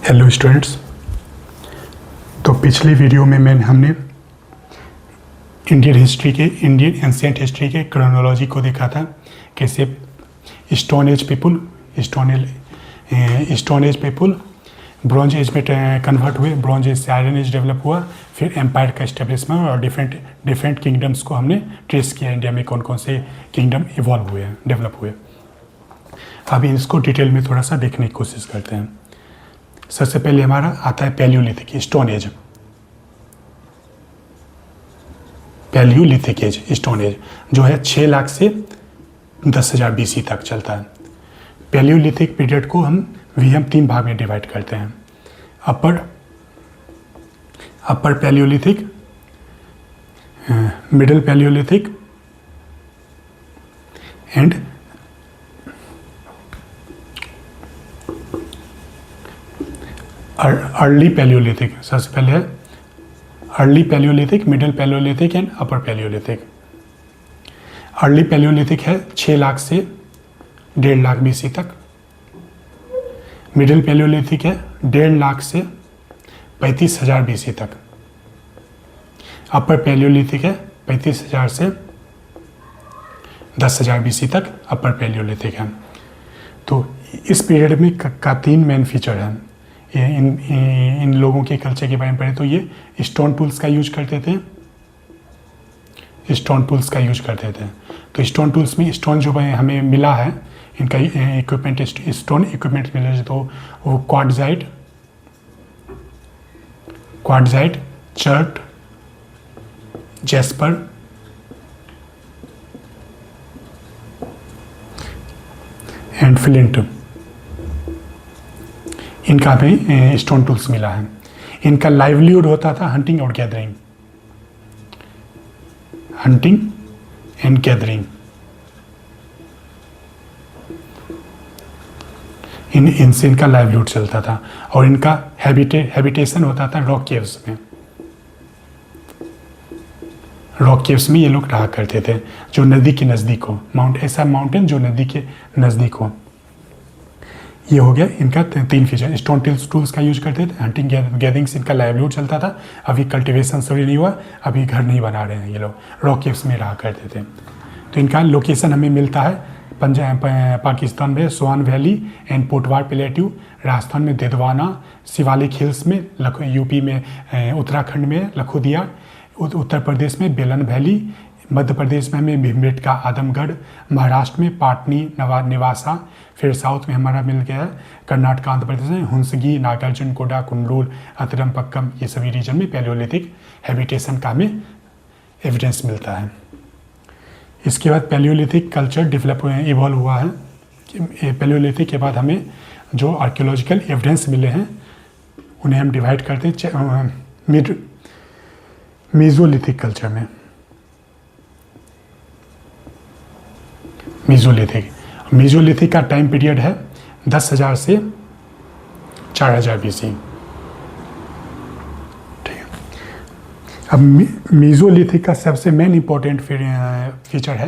Hello students. तो पिछली video में हमने इंडियन एंशिएंट हिस्ट्री के क्रोनोलॉजी को देखा था, कैसे stone age people bronze age में कन्वर्ट हुए, ब्रॉन्ज एज से आयरन एज डेवलप हुआ, फिर एम्पायर का इस्टेब्लिशमेंट और डिफरेंट किंगडम्स को हमने ट्रेस किया, इंडिया में कौन कौन से किंगडम इवॉल्व हुए हैं, डेवलप हुए। अभी इसको डिटेल में थोड़ा सा देखने की कोशिश करते हैं। सबसे पहले हमारा आता है palaeolithic stone age. Palaeolithic age stone age जो है 6 लाख से 10,000 BC तक चलता है। पैलियोलिथिक पीरियड को हम 3 भाग में डिवाइड करते हैं। अपर Palaeolithic, middle Palaeolithic and early Palaeolithic. सबसे पहले है early Palaeolithic, middle Palaeolithic and upper Palaeolithic. Early Palaeolithic है 6 लाख से 1.5 लाख BC तक। मिडिल पैलियोलिथिक है 1.5 लाख से 35,000 BC तक। अपर पैलियोलिथिक है 35,000 से 10,000 BC तक अपर पैलियोलिथिक है। तो इस पीरियड में का 3 मेन फीचर है। इन लोगों के कल्चर के बारे में पढ़े तो ये स्टोन टूल्स का यूज करते थे। तो स्टोन टूल्स में स्टोन जो हमें मिला है, इनका इक्विपमेंट, स्टोन इक्विपमेंट मिला है, तो वो quartzite, chert, jasper, and flint, इनका हमें स्टोन टूल्स मिला है। इनका लाइवलीहुड होता था हंटिंग और गैदरिंग, हंटिंग एंड गैदरिंग। इनसे इनका लाइवलीहुड चलता था और इनका हैबिटेशन होता था रॉक केव्स में। रॉक केव्स में ये लोग रहा करते थे, जो नदी के नज़दीक हो, ऐसा माउंटेन जो नदी के नज़दीक हो। ये हो गया इनका 3 फीचर। स्टोन टूल्स का यूज करते थे, हंटिंग गैदरिंग से इनका लाइवलीहुड चलता था। अभी कल्टीवेशन शुरू नहीं हुआ, अभी घर नहीं बना रहे हैं ये लोग, रॉक केव्स में रहा करते थे। तो इनका लोकेशन हमें मिलता है पाकिस्तान में Swan valley and Potwar plateau, Rajasthan में देदवाना, शिवालिक हिल्स में, यूपी में उत्तराखंड में लखोदिया, उत्तर प्रदेश में बेलन वैली, मध्य प्रदेश में हमें भीमबेटका आदमगढ़, महाराष्ट्र में पाटनी निवासा, फिर साउथ में हमारा मिल गया है कर्नाटक, आंध्र प्रदेश में हुंसगी, नागार्जुन कोडा, कुंडूल, अतिरमपक्कम। ये सभी रीजन में पैलियोलिथिक हैबिटेशन का हमें एविडेंस मिलता है। इसके बाद पैलियोलिथिक कल्चर इवॉल्व हुआ है। पैलियोलिथिक के बाद हमें जो आर्कियोलॉजिकल एविडेंस मिले हैं उन्हें हम डिवाइड करते हैं मेसोलिथिक कल्चर में। मेसोलिथिक का टाइम पीरियड है 10,000 से 4,000 BC। ठीक है। अब मेसोलिथिक का सबसे मेन इंपॉर्टेंट फीचर है,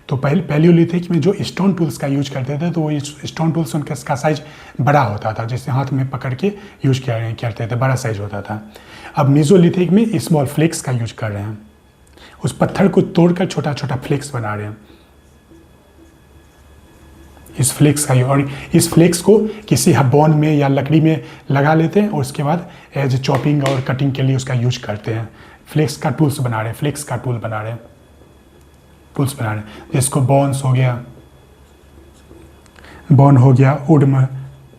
तो पैलियोलिथिक में जो स्टोन टूल्स का यूज करते थे, तो वो स्टोन टूल्स उनका साइज बड़ा होता था, जैसे हाथ में पकड़ के यूज करते थे, बड़ा साइज होता था। अब मेसोलिथिक में स्मॉल फ्लेक्स का यूज कर रहे हैं, उस पत्थर को तोड़कर छोटा छोटा फ्लेक्स बना रहे हैं। इस फ्लेक्स को किसी बोन में या लकड़ी में लगा लेते हैं और उसके बाद एज चॉपिंग और कटिंग के लिए उसका यूज करते हैं। फ्लेक्स का टूल बना रहे हैं, जिसको बोन हो गया वुड में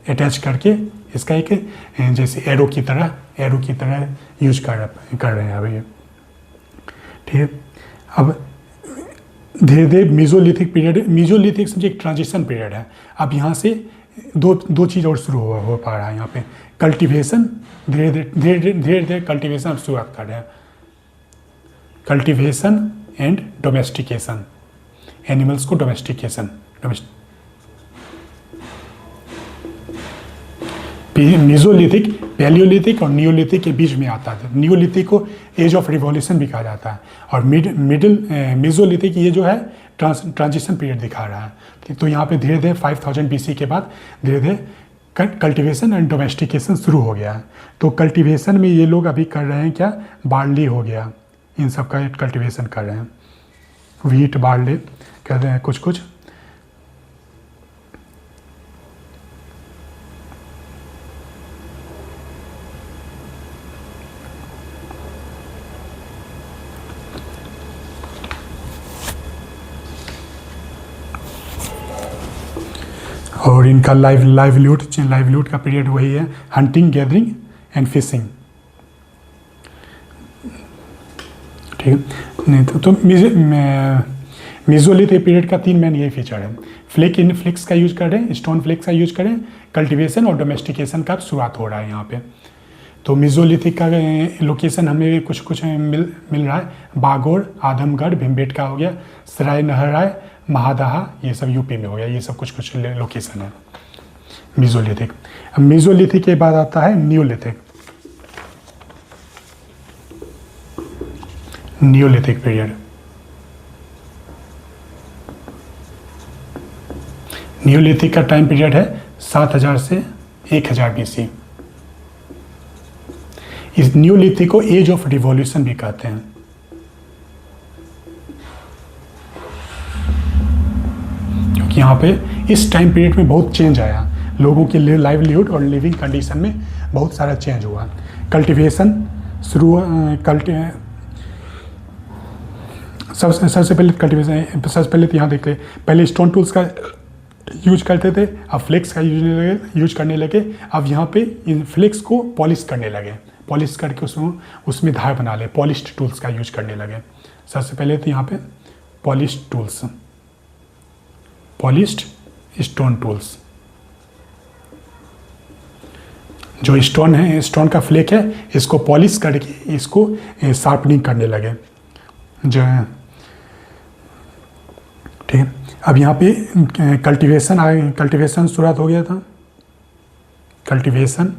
अटैच करके इसका एक जैसे एरो की तरह यूज कर रहे हैं अभी। ठीक है। अब धीरे धीरे मेसोलिथिक समझिए एक ट्रांजिशन पीरियड है। अब यहाँ से दो चीज़ और शुरू हो पा रहा है। यहाँ पे कल्टीवेशन, धीरे धीरे कल्टीवेशन शुरुआत कर रहे हैं। कल्टीवेशन एंड डोमेस्टिकेशन, एनिमल्स को मेसोलिथिक पैलियोलिथिक और नियोलिथिक के बीच में आता है। नियोलिथिक को एज ऑफ रिवॉल्यूशन भी कहा जाता है, और मेसोलिथिक ये जो है ट्रांजिशन पीरियड दिखा रहा है। तो यहाँ पे धीरे धीरे 5000 BC के बाद धीरे धीरे कल्टीवेशन एंड डोमेस्टिकेशन शुरू हो गया है। तो कल्टीवेशन में ये लोग अभी कर रहे हैं क्या, बार्ली हो गया, इन सब का कल्टीवेशन कर रहे हैं, व्हीट बार्ली कर रहे हैं कुछ कुछ। और इनका लाइवलीहुड का पीरियड वही है, हंटिंग, गैदरिंग एंड फिशिंग। ठीक है, नहीं तो मेसोलिथिक पीरियड का 3 मेन यही फीचर है। फ्लेक्स का यूज कर रहे हैं, स्टोन फ्लेक्स का यूज करें, कल्टीवेशन और डोमेस्टिकेशन का शुरुआत हो रहा है यहाँ पे। तो मेसोलिथिक का लोकेशन हमें कुछ कुछ मिल रहा है, बागोर, आदमगढ़, भीमबेटका हो गया, सराय नहराय, महादहा, ये सब यूपी में हो गया। ये सब कुछ कुछ लोकेशन है मेसोलिथिक। अब मेसोलिथिक के बाद आता है न्यूलिथिक। न्यूलिथिक पीरियड, न्यूलिथिक का टाइम पीरियड है 7000 से 1000 BC। इस न्यूलिथिक को एज ऑफ रिवॉल्यूशन भी कहते हैं। क्योंकि यहाँ पे इस टाइम पीरियड में बहुत चेंज आया, लोगों की लाइवलीहुड और लिविंग कंडीशन में बहुत सारा चेंज हुआ। कल्टीवेशन शुरू, सबसे पहले कल्टीवेशन, सबसे पहले तो यहाँ देख ले, पहले स्टोन टूल्स का यूज करते थे, अब फ्लेक्स का यूज करने लगे। अब यहाँ पे इन फ्लेक्स को पॉलिश करने लगे, पॉलिश करके उसमें धार बना ले, पॉलिश्ड टूल्स का यूज करने लगे। सबसे पहले तो यहाँ पे polished tools, polished stone tools, जो स्टोन है, स्टोन का फ्लेक है, इसको पॉलिश करके इसको शार्पनिंग करने लगे जो है। ठीक है, अब यहाँ पे कल्टीवेशन शुरुआत हो गया था। कल्टीवेशन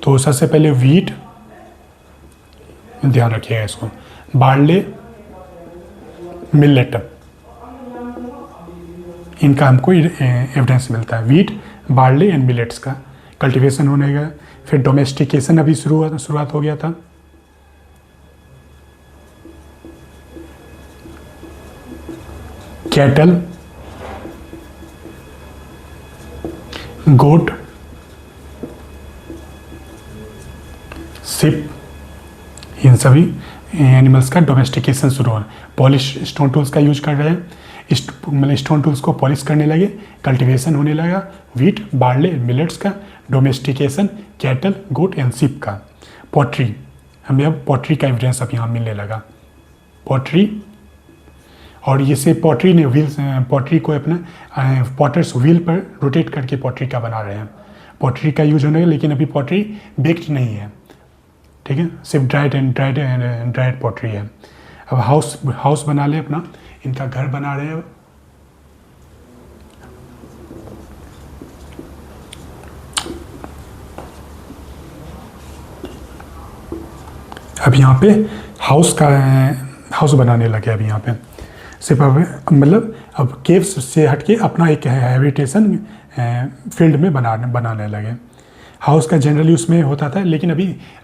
तो सबसे पहले व्हीट, ध्यान रखिएगा इसको, बार्ले, मिलेट, इनका हमको एविडेंस मिलता है। व्हीट, बार्ले एंड मिलेट्स का कल्टीवेशन होने का। फिर डोमेस्टिकेशन अभी शुरुआत हो गया था। कैटल, गोट, शिप, इन सभी एनिमल्स का डोमेस्टिकेशन शुरू हुआ। पॉलिश स्टोन टूल्स का यूज कर रहे हैं, मतलब स्टोन टूल्स को पॉलिश करने लगे, कल्टीवेशन होने लगा। व्हीट, बार्ले, मिलेट्स का domestication, cattle, goat and sheep का। पॉटरी, हमें अब पॉटरी का एविडेंस अब यहाँ मिलने लगा। पॉटरी, और ये पॉटरी ने व्हील्स, पॉटरी को अपना पॉटर्स व्हील पर रोटेट करके पॉटरी का बना रहे हैं। पॉटरी का यूज होने लगा, लेकिन अभी पॉटरी बेक्ड नहीं है। ठीक है, सिर्फ ड्राइड पॉटरी है। अब हाउस बना ले अपना, इनका घर बना रहे हैं। अब यहाँ पे हाउस बनाने लगे। अभी यहाँ पे सिर्फ मतलब अब केव्स से हटके अपना एक हैबिटेशन फील्ड में बनाने लगे। हाउस का जनरली उसमें होता था, लेकिन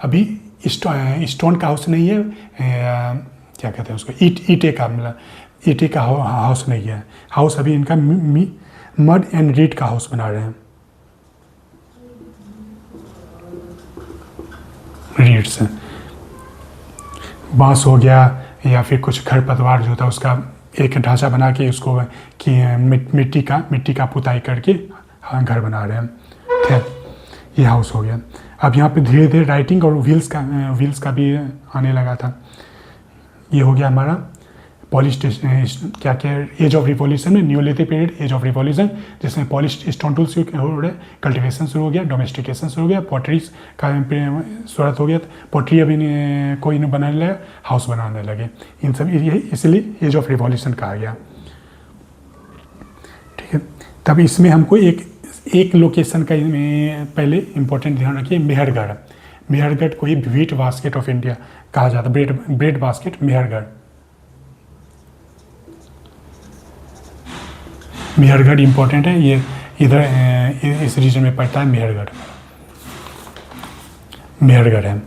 अभी स्टोन का हाउस नहीं है, क्या कहते हैं उसको, ईंटे का, मतलब ईंटे का हाउस नहीं है। हाउस अभी इनका मड एंड रीड का हाउस बना रहे हैं, रीड से। बांस हो गया या फिर कुछ खरपतवार जो था उसका एक ढांचा बना के उसको कि मिट्टी का पुताई करके घर बना रहे हैं। ठीक है, ये हाउस हो गया। अब यहाँ पे धीरे धीरे राइटिंग और व्हील्स का भी आने लगा था। ये हो गया हमारा पॉलिश, क्या एज ऑफ रिवॉल्यूशन में, neolithic period, age of revolution, जिसमें पॉलिश स्टोन टूल्स हो रहे, कल्टीवेशन शुरू हो गया, डोमेस्टिकेशन शुरू हो गया, पॉटरीज का शुरुआत हो गया। पॉटरी अभी कोई नहीं बनाने लगा, हाउस बनाने लगे। इन सब इसलिए एज ऑफ रिवॉल्यूशन कहा गया। ठीक है, तब इसमें हमको एक लोकेशन का पहले इंपॉर्टेंट ध्यान रखिए, मेहरगढ़। मेहरगढ़ को ही व्हीट बास्केट ऑफ इंडिया कहा जाता है, bread basket Mehrgarh. Mehrgarh important है, इधर इस रीजन में पड़ता है मेहरगढ़। मेहरगढ़ है,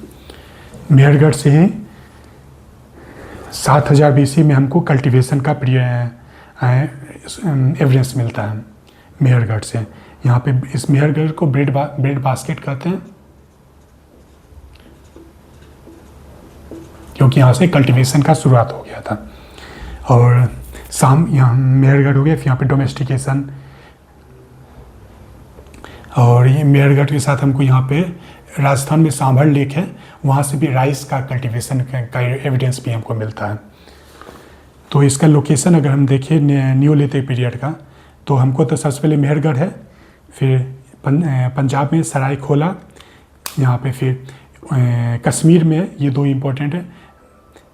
मेहरगढ़ से ही 7000 BC में हमको कल्टीवेशन का एविडेंस मिलता है मेहरगढ़ से। यहाँ पे इस मेहरगढ़ को ब्रेड बास्केट कहते हैं, क्योंकि यहाँ से कल्टीवेशन का शुरुआत हो गया था। और यहाँ मेहरगढ़ हो गया, फिर यहाँ पे डोमेस्टिकेशन। और ये मेहरगढ़ के साथ हमको यहाँ पे राजस्थान में सांभर लेक है, वहाँ से भी राइस का कल्टीवेशन का एविडेंस भी हमको मिलता है। तो इसका लोकेशन अगर हम देखें न्यूलिथिक पीरियड का, तो हमको तो सबसे पहले मेहरगढ़ है, फिर पंजाब में सरायखोला, यहाँ पे फिर कश्मीर में ये दो इम्पोर्टेंट है,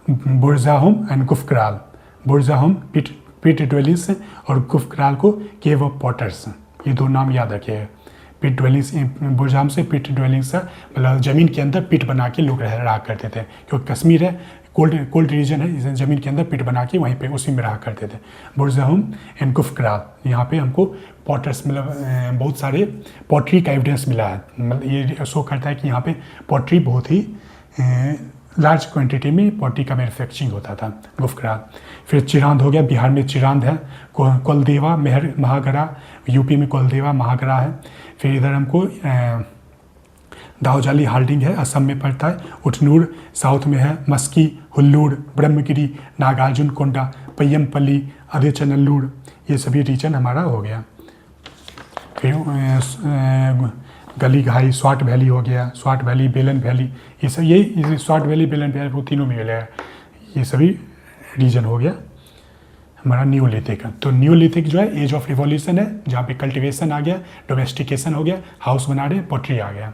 बुरज़ाहोम एंड गुफकराल। बुरज़ाहोम पिट ड्वेलिंग्स और गुफकराल को केव ऑफ पॉटर्स, ये दो नाम याद रखिए। पिट ड्वेलिंग्स, बुरज़ाहोम से पिट ड्वेलिंग्स मतलब ज़मीन के अंदर पिट बना के लोग रहा करते थे, क्योंकि कश्मीर है कोल्ड रीजन है, इसे ज़मीन के अंदर पिट बना के वहीं पे उसी में रहा करते थे। बुरज़ाहोम एंड गुफकराल, यहाँ पे हमको पॉटर्स मतलब बहुत सारे पॉटरी का एविडेंस मिला है। मतलब ये शो करता है कि यहाँ पे पॉटरी बहुत ही लार्ज क्वांटिटी में पॉटरी का मैन्युफैक्चरिंग होता था। गुफकराल, फिर चिरांद हो गया, बिहार में चिरांद है। कोलदेवा महागरा, यूपी में कोलदेवा महागरा है। फिर इधर हमको दाऊजाली हाल्डिंग है, असम में पड़ता है। उटनूर साउथ में है। मस्की, हुल्लूर, ब्रह्मगिरी, नागार्जुन कोंडा, पय्यमपल्ली, अधेचनल्लूर, ये सभी रीजन हमारा हो गया। फिर गली घाई, स्वाट वैली हो गया, स्वाट वैली, बेलन वैली, ये सब ये स्वाट वैली, बेलन वैली वो तीनों में मिलेगा, ये सभी रीजन हो गया हमारा न्यूलिथिक। तो न्यूलिथिक जो है एज ऑफ रिवॉल्यूशन है, जहाँ पे कल्टीवेशन आ गया, डोमेस्टिकेशन हो गया, हाउस बना रहे, पॉटरी आ गया।